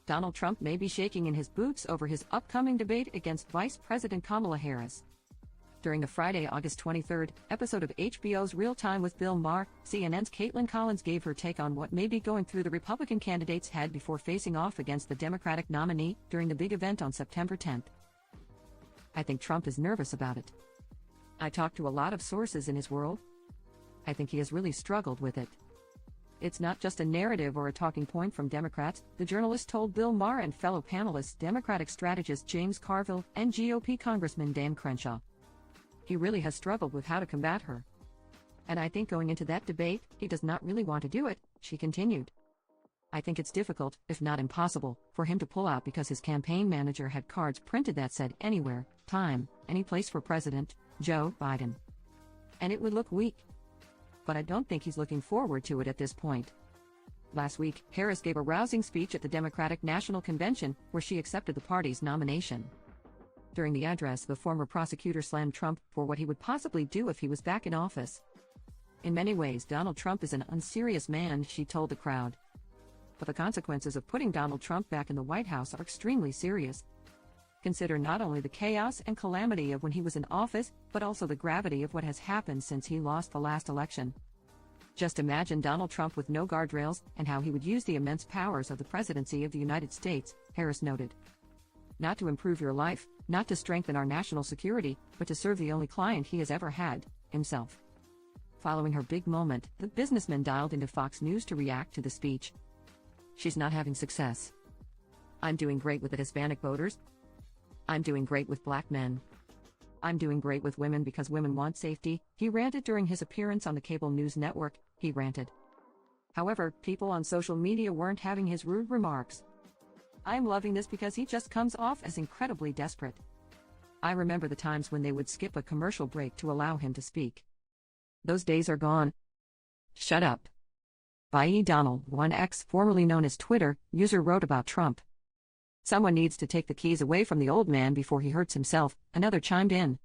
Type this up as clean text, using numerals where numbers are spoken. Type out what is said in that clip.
Donald Trump may be shaking in his boots over his upcoming debate against Vice President Kamala Harris. During the Friday, August 23 episode of HBO's Real Time with Bill Maher, CNN's Kaitlan Collins gave her take on what may be going through the Republican candidate's head before facing off against the Democratic nominee during the big event on September 10. I think Trump is nervous about it. I talked to a lot of sources in his world. I think he has really struggled with it. It's not just a narrative or a talking point from Democrats, the journalist told Bill Maher and fellow panelists Democratic strategist James Carville and GOP Congressman Dan Crenshaw. He really has struggled with how to combat her. And I think going into that debate, he does not really want to do it, she continued. I think it's difficult, if not impossible, for him to pull out because his campaign manager had cards printed that said anywhere, time, any place for President Joe Biden. And it would look weak. But I don't think he's looking forward to it at this point. Last week, Harris gave a rousing speech at the Democratic National Convention where she accepted the party's nomination. During the address, the former prosecutor slammed Trump for what he would possibly do if he was back in office. In many ways, Donald Trump is an unserious man, she told the crowd. But the consequences of putting Donald Trump back in the White House are extremely serious. Consider not only the chaos and calamity of when he was in office, but also the gravity of what has happened since he lost the last election. Just imagine Donald Trump with no guardrails and how he would use the immense powers of the presidency of the United States, Harris noted. Not to improve your life, not to strengthen our national security, but to serve the only client he has ever had, himself. Following her big moment, the businessman dialed into Fox News to react to the speech. She's not having success. I'm doing great with the Hispanic voters. I'm doing great with black men. I'm doing great with women because women want safety, he ranted during his appearance on the cable news network, he ranted. However, people on social media weren't having his rude remarks. I'm loving this because he just comes off as incredibly desperate. I remember the times when they would skip a commercial break to allow him to speak. Those days are gone. Shut up. By Donald, 1X, formerly known as Twitter, user wrote about Trump. Someone needs to take the keys away from the old man before he hurts himself, another chimed in.